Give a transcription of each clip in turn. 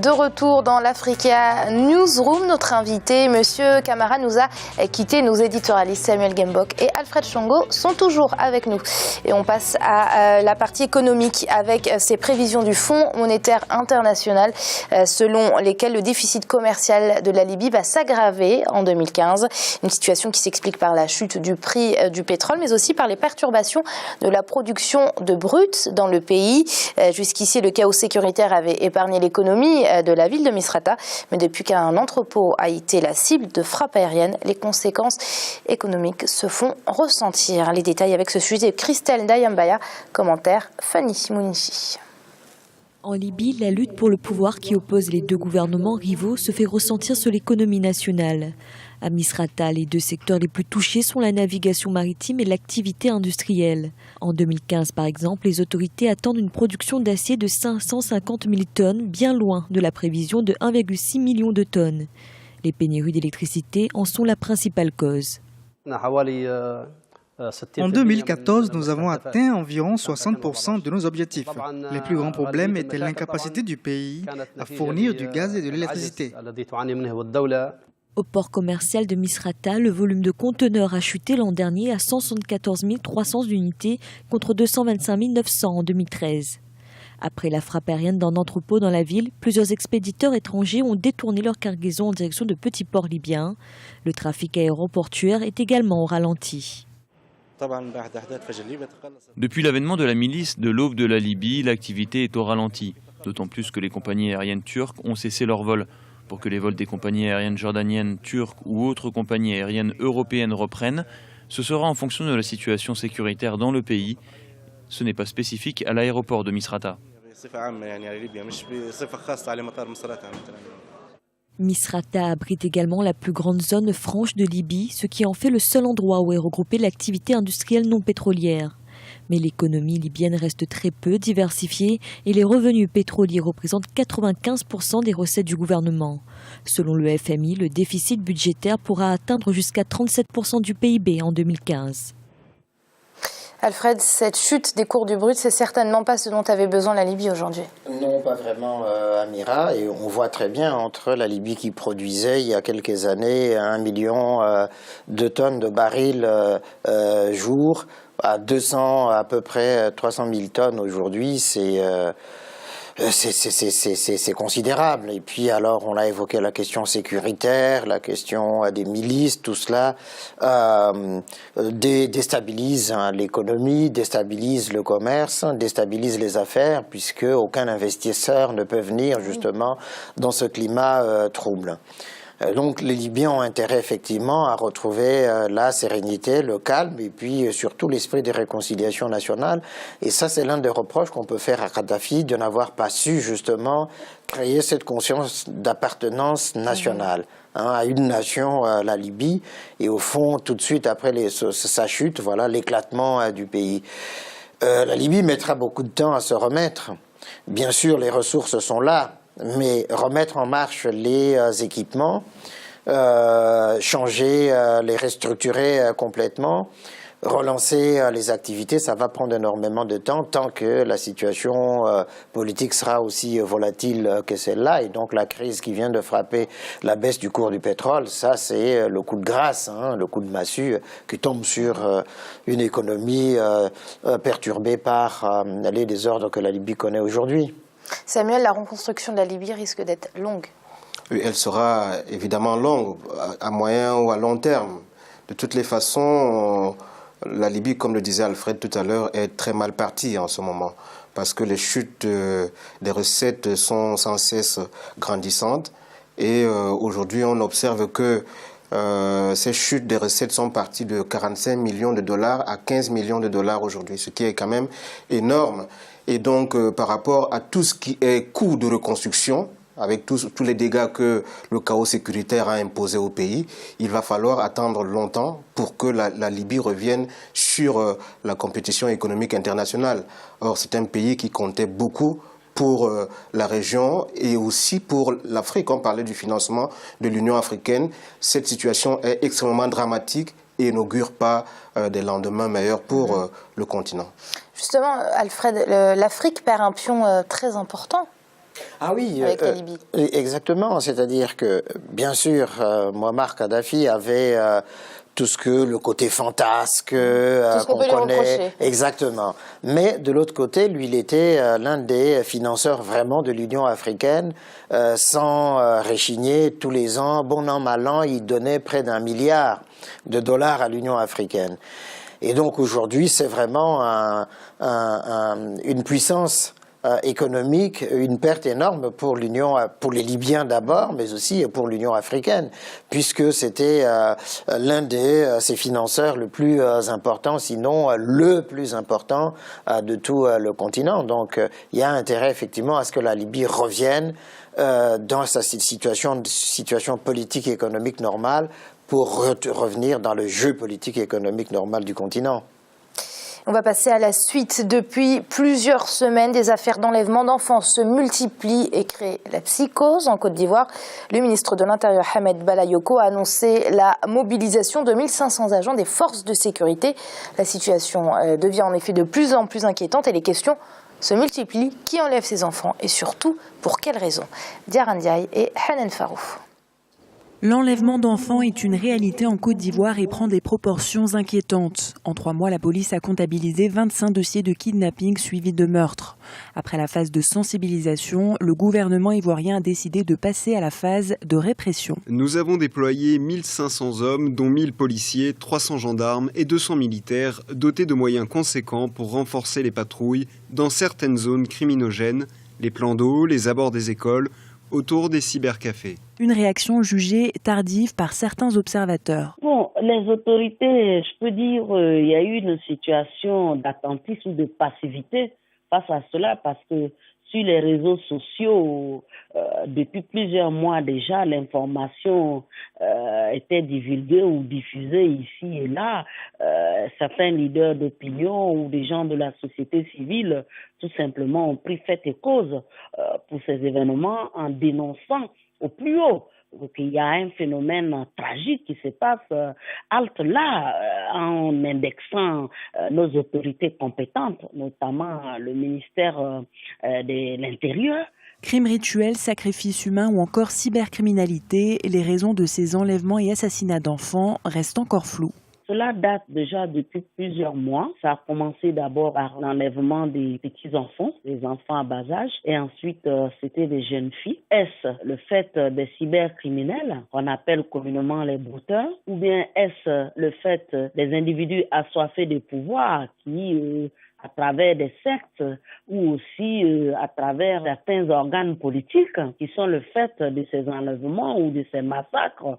de retour dans l'Africa Newsroom. Notre invité, Monsieur Camara, nous a quitté. Nos éditorialistes Samuel Gembok et Alfred Chongo sont toujours avec nous. Et on passe à la partie économique avec ces prévisions du Fonds monétaire international selon lesquelles le déficit commercial de la Libye va s'aggraver en 2015. Une situation qui s'explique par la chute du prix du pétrole, mais aussi par les perturbations de la production de brut dans le pays. Jusqu'ici, le chaos sécuritaire avait épargné l'économie de la ville de Misrata, mais depuis qu'un entrepôt a été la cible de frappes aériennes, les conséquences économiques se font ressentir. Les détails avec ce sujet, Christelle Dayambaya, commentaire Fanny Mounichi. En Libye, la lutte pour le pouvoir qui oppose les deux gouvernements rivaux se fait ressentir sur l'économie nationale. À Misrata, les deux secteurs les plus touchés sont la navigation maritime et l'activité industrielle. En 2015, par exemple, les autorités attendent une production d'acier de 550 000 tonnes, bien loin de la prévision de 1,6 million de tonnes. Les pénuries d'électricité en sont la principale cause. En 2014, nous avons atteint environ 60% de nos objectifs. Les plus grands problèmes étaient l'incapacité du pays à fournir du gaz et de l'électricité. Au port commercial de Misrata, le volume de conteneurs a chuté l'an dernier à 174 300 unités contre 225 900 en 2013. Après la frappe aérienne d'un entrepôt dans la ville, plusieurs expéditeurs étrangers ont détourné leur cargaison en direction de petits ports libyens. Le trafic aéroportuaire est également au ralenti. Depuis l'avènement de la milice de l'aube de la Libye, l'activité est au ralenti. D'autant plus que les compagnies aériennes turques ont cessé leur vol. Pour que les vols des compagnies aériennes jordaniennes, turques ou autres compagnies aériennes européennes reprennent, ce sera en fonction de la situation sécuritaire dans le pays. Ce n'est pas spécifique à l'aéroport de Misrata. Misrata abrite également la plus grande zone franche de Libye, ce qui en fait le seul endroit où est regroupée l'activité industrielle non pétrolière. Mais l'économie libyenne reste très peu diversifiée et les revenus pétroliers représentent 95% des recettes du gouvernement. Selon le FMI, le déficit budgétaire pourra atteindre jusqu'à 37% du PIB en 2015. Alfred, cette chute des cours du brut, c'est certainement pas ce dont avait besoin la Libye aujourd'hui. Non, pas vraiment, Amira. Et on voit très bien entre la Libye qui produisait il y a quelques années 1 million de tonnes de barils jour, à 200 à peu près 300 000 tonnes aujourd'hui, c'est considérable. Et puis alors on a évoqué la question sécuritaire, la question des milices, tout cela déstabilise l'économie, déstabilise le commerce, déstabilise les affaires, puisque aucun investisseur ne peut venir justement dans ce climat trouble. Donc les Libyens ont intérêt effectivement à retrouver la sérénité, le calme et puis surtout l'esprit de réconciliation nationale. Et ça, c'est l'un des reproches qu'on peut faire à Kadhafi, de n'avoir pas su justement créer cette conscience d'appartenance nationale à une nation, la Libye. Et au fond, tout de suite après sa chute, voilà l'éclatement du pays. La Libye mettra beaucoup de temps à se remettre. Bien sûr, les ressources sont là. Mais remettre en marche les équipements, changer, les restructurer complètement, relancer les activités, ça va prendre énormément de temps tant que la situation politique sera aussi volatile que celle-là. Et donc la crise qui vient de frapper la baisse du cours du pétrole, ça c'est le coup de grâce, le coup de massue qui tombe sur une économie perturbée par les désordres que la Libye connaît aujourd'hui. Samuel, la reconstruction de la Libye risque d'être longue. Oui, elle sera évidemment longue, à moyen ou à long terme. De toutes les façons, la Libye, comme le disait Alfred tout à l'heure, est très mal partie en ce moment. Parce que les chutes des recettes sont sans cesse grandissantes. Et aujourd'hui, on observe que ces chutes des recettes sont parties de 45 millions de dollars à 15 millions de dollars aujourd'hui, ce qui est quand même énorme. Et donc, par rapport à tout ce qui est coût de reconstruction, avec tous les dégâts que le chaos sécuritaire a imposé au pays, il va falloir attendre longtemps pour que la Libye revienne sur la compétition économique internationale. Or, c'est un pays qui comptait beaucoup pour la région et aussi pour l'Afrique. On parlait du financement de l'Union africaine. Cette situation est extrêmement dramatique et n'augure pas des lendemains meilleurs pour le continent. Justement, Alfred, l'Afrique perd un pion très important. Ah oui, avec la Libye. Exactement. C'est-à-dire que, bien sûr, Muammar Kadhafi avait tout ce que le côté fantasque qu'on connaît. Exactement. Mais de l'autre côté, lui, il était l'un des financeurs vraiment de l'Union africaine, sans réchigner tous les ans, bon an, mal an, il donnait près d'1 milliard de dollars à l'Union africaine. Et donc aujourd'hui, c'est vraiment une puissance économique, une perte énorme pour l'Union, pour les Libyens d'abord, mais aussi pour l'Union africaine, puisque c'était l'un de ses financeurs le plus important, sinon le plus important de tout le continent. Donc il y a intérêt effectivement à ce que la Libye revienne dans sa situation politique et économique normale pour revenir dans le jeu politique et économique normal du continent. On va passer à la suite. Depuis plusieurs semaines, des affaires d'enlèvement d'enfants se multiplient et créent la psychose. En Côte d'Ivoire, le ministre de l'Intérieur, Ahmed Balayoko, a annoncé la mobilisation de 1500 agents des forces de sécurité. La situation devient en effet de plus en plus inquiétante et les questions se multiplient. Qui enlève ces enfants et surtout, pour quelles raisons? Diarra Ndiaye et Hanan Farouf. L'enlèvement d'enfants est une réalité en Côte d'Ivoire et prend des proportions inquiétantes. En 3 mois, la police a comptabilisé 25 dossiers de kidnapping suivis de meurtres. Après la phase de sensibilisation, le gouvernement ivoirien a décidé de passer à la phase de répression. Nous avons déployé 1500 hommes, dont 1000 policiers, 300 gendarmes et 200 militaires, dotés de moyens conséquents pour renforcer les patrouilles dans certaines zones criminogènes, les plans d'eau, les abords des écoles, autour des cybercafés. Une réaction jugée tardive par certains observateurs. Bon, les autorités, je peux dire, il y a eu une situation d'attentisme ou de passivité face à cela parce que sur les réseaux sociaux, depuis plusieurs mois déjà, l'information était divulguée ou diffusée ici et là. Certains leaders d'opinion ou des gens de la société civile, tout simplement, ont pris fait et cause pour ces événements en dénonçant au plus haut. Donc, il y a un phénomène tragique qui se passe halte là en indexant nos autorités compétentes, notamment le ministère de l'Intérieur. Crimes rituels, sacrifices humains ou encore cybercriminalité, les raisons de ces enlèvements et assassinats d'enfants restent encore floues. Cela date déjà depuis plusieurs mois. Ça a commencé d'abord par l'enlèvement des petits-enfants, des enfants à bas âge, et ensuite c'était des jeunes filles. Est-ce le fait des cybercriminels, qu'on appelle communément les brouteurs, ou bien est-ce le fait des individus assoiffés de pouvoir qui, à travers des sectes ou aussi à travers certains organes politiques qui sont le fait de ces enlèvements ou de ces massacres,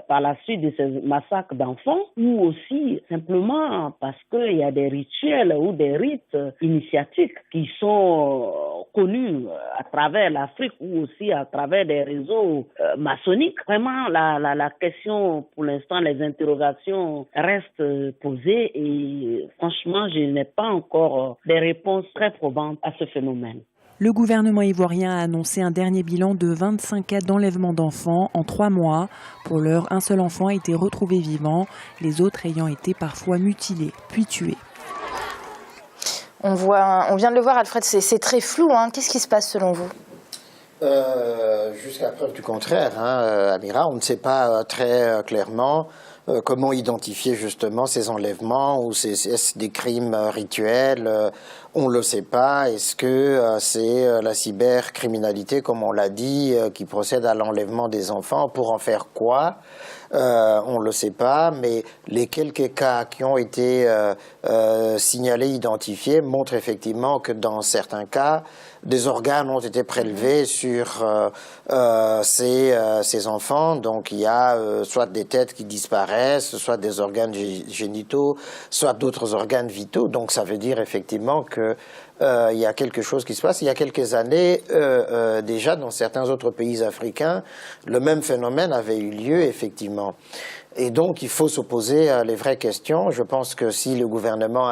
par la suite de ces massacres d'enfants, ou aussi simplement parce qu'il y a des rituels ou des rites initiatiques qui sont connus à travers l'Afrique ou aussi à travers des réseaux maçonniques. Vraiment, la question, pour l'instant, les interrogations restent posées et franchement, je n'ai pas encore des réponses très probantes à ce phénomène. Le gouvernement ivoirien a annoncé un dernier bilan de 25 cas d'enlèvement d'enfants en 3 mois. Pour l'heure, un seul enfant a été retrouvé vivant, les autres ayant été parfois mutilés, puis tués. On vient de le voir, Alfred, c'est très flou. Qu'est-ce qui se passe selon vous ? Jusqu'à preuve du contraire, Amira, on ne sait pas très clairement comment identifier justement ces enlèvements ou est-ce des crimes rituels, on ne le sait pas. Est-ce que c'est la cybercriminalité, comme on l'a dit, qui procède à l'enlèvement des enfants? Pour en faire quoi? On ne le sait pas, mais les quelques cas qui ont été signalés, identifiés, montrent effectivement que dans certains cas, des organes ont été prélevés sur ces enfants. Donc il y a soit des têtes qui disparaissent, soit des organes génitaux, soit d'autres organes vitaux. Donc ça veut dire effectivement que il y a quelque chose qui se passe. Il y a quelques années, déjà dans certains autres pays africains, le même phénomène avait eu lieu effectivement. Et donc, il faut se poser les vraies questions. Je pense que si le gouvernement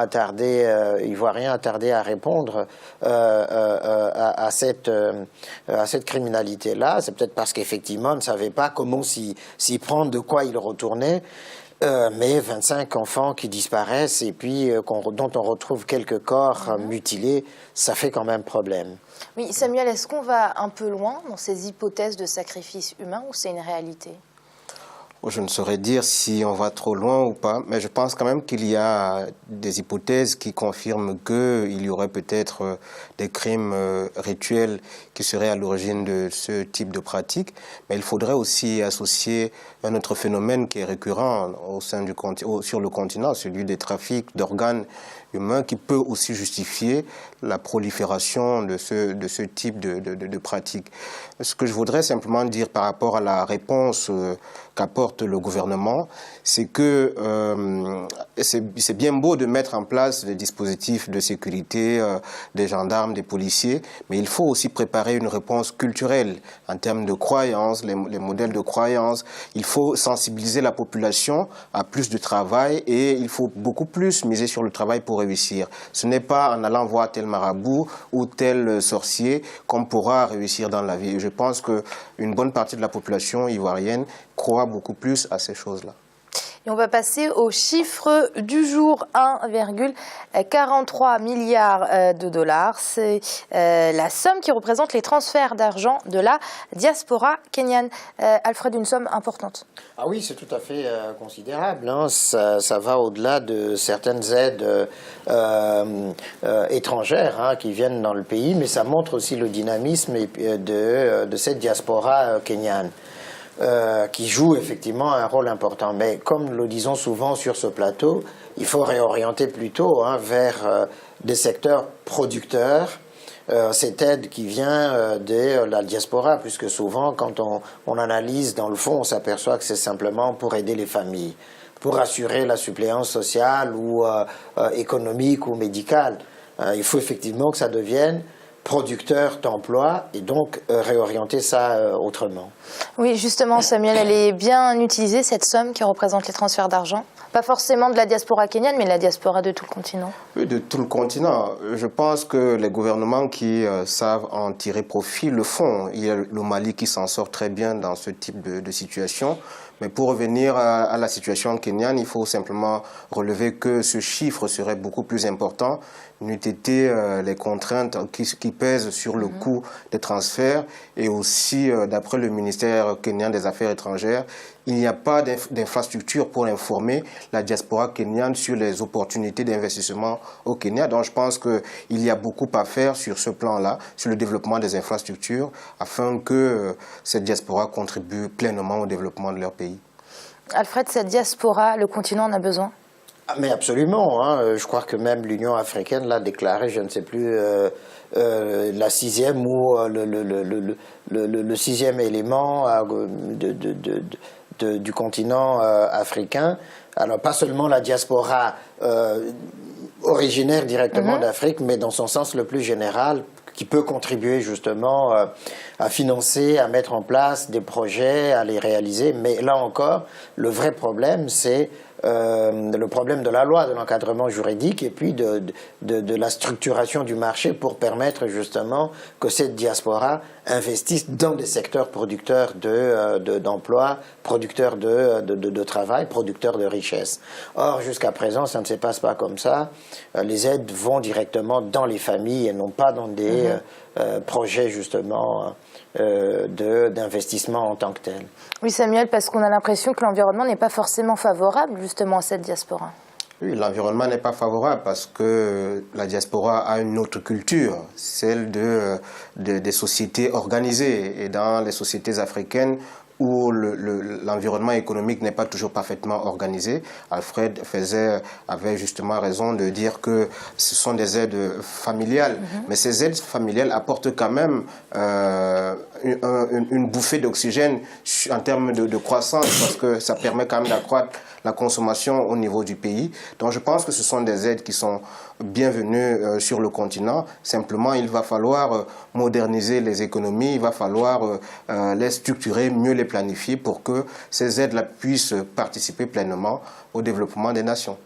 ivoirien a tardé à répondre à cette criminalité-là, c'est peut-être parce qu'effectivement, on ne savait pas comment s'y prendre, de quoi il retournait. Mais 25 enfants qui disparaissent et puis dont on retrouve quelques corps mutilés, ça fait quand même problème. Oui, Samuel, est-ce qu'on va un peu loin dans ces hypothèses de sacrifice humain ou c'est une réalité ? Je ne saurais dire si on va trop loin ou pas, mais je pense quand même qu'il y a des hypothèses qui confirment qu'il y aurait peut-être des crimes rituels qui seraient à l'origine de ce type de pratique. Mais il faudrait aussi associer un autre phénomène qui est récurrent sur le continent, celui des trafics d'organes humains, qui peut aussi justifier la prolifération de ce type de pratique. Ce que je voudrais simplement dire par rapport à la réponse qu'apporte le gouvernement, c'est que c'est bien beau de mettre en place des dispositifs de sécurité, des gendarmes, des policiers, mais il faut aussi préparer une réponse culturelle en termes de croyances, les modèles de croyances. Il faut sensibiliser la population à plus de travail et il faut beaucoup plus miser sur le travail pour réussir. Ce n'est pas en allant voir tel marabout ou tel sorcier qu'on pourra réussir dans la vie. Et je pense qu'une bonne partie de la population ivoirienne croit beaucoup plus à ces choses-là. Et on va passer aux chiffres du jour. 1,43 milliard de dollars. C'est la somme qui représente les transferts d'argent de la diaspora kenyane. Alfred, une somme importante. Ah oui, c'est tout à fait considérable. Hein. Ça va au-delà de certaines aides étrangères qui viennent dans le pays, mais ça montre aussi le dynamisme de cette diaspora kenyane. Qui joue effectivement un rôle important. Mais comme nous le disons souvent sur ce plateau, il faut réorienter plutôt vers des secteurs producteurs. Cette aide qui vient de la diaspora, puisque souvent, quand on analyse dans le fond, on s'aperçoit que c'est simplement pour aider les familles, pour assurer la suppléance sociale ou économique ou médicale. Il faut effectivement que ça devienne producteur d'emplois et donc réorienter ça autrement. Oui, justement, Samuel, elle est bien utilisée, cette somme qui représente les transferts d'argent. Pas forcément de la diaspora kenyane, mais de la diaspora de tout le continent. Oui, de tout le continent. Je pense que les gouvernements qui savent en tirer profit le font. Il y a le Mali qui s'en sort très bien dans ce type de situation. Mais pour revenir à la situation kenyane, il faut simplement relever que ce chiffre serait beaucoup plus important n'eût été les contraintes qui pèsent sur le coût des transferts. Et aussi, d'après le ministère kenyan des Affaires étrangères, il n'y a pas d'infrastructure pour informer la diaspora kenyane sur les opportunités d'investissement au Kenya. Donc je pense qu'il y a beaucoup à faire sur ce plan-là, sur le développement des infrastructures, afin que cette diaspora contribue pleinement au développement de leur pays. Alfred, cette diaspora, le continent en a besoin ? Mais absolument. Hein. Je crois que même l'Union africaine l'a déclaré, je ne sais plus, la sixième ou le sixième élément du continent africain. Alors pas seulement la diaspora originaire directement d'Afrique, mais dans son sens le plus général, qui peut contribuer justement à financer, à mettre en place des projets, à les réaliser. Mais là encore, le vrai problème, c'est le problème de la loi, de l'encadrement juridique et puis de la structuration du marché pour permettre justement que cette diaspora investisse dans des secteurs producteurs d'emplois, producteurs de travail, producteurs de richesse. Or, jusqu'à présent, ça ne se passe pas comme ça. Les aides vont directement dans les familles et non pas dans des projets justement d'investissement en tant que tel. Oui, Samuel, parce qu'on a l'impression que l'environnement n'est pas forcément favorable justement à cette diaspora. Oui, l'environnement n'est pas favorable parce que la diaspora a une autre culture, celle des sociétés organisées. Et dans les sociétés africaines, où l'environnement économique n'est pas toujours parfaitement organisé. Alfred avait justement raison de dire que ce sont des aides familiales, mais ces aides familiales apportent quand même une bouffée d'oxygène en termes de croissance, parce que ça permet quand même d'accroître la consommation au niveau du pays. Donc je pense que ce sont des aides qui sont bienvenues sur le continent. Simplement, il va falloir moderniser les économies, il va falloir les structurer, mieux les planifier pour que ces aides-là puissent participer pleinement au développement des nations.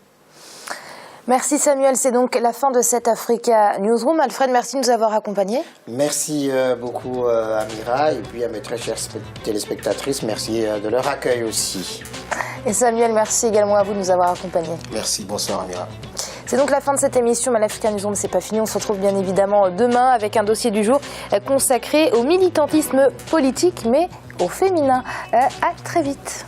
Merci Samuel, c'est donc la fin de cette Africa Newsroom. Alfred, merci de nous avoir accompagnés. Merci beaucoup Amira et puis à mes très chères téléspectatrices, merci de leur accueil aussi. Et Samuel, merci également à vous de nous avoir accompagnés. Merci, bonsoir Amira. C'est donc la fin de cette émission, mais l'Africa Newsroom, c'est pas fini. On se retrouve bien évidemment demain avec un dossier du jour consacré au militantisme politique, mais au féminin. À très vite.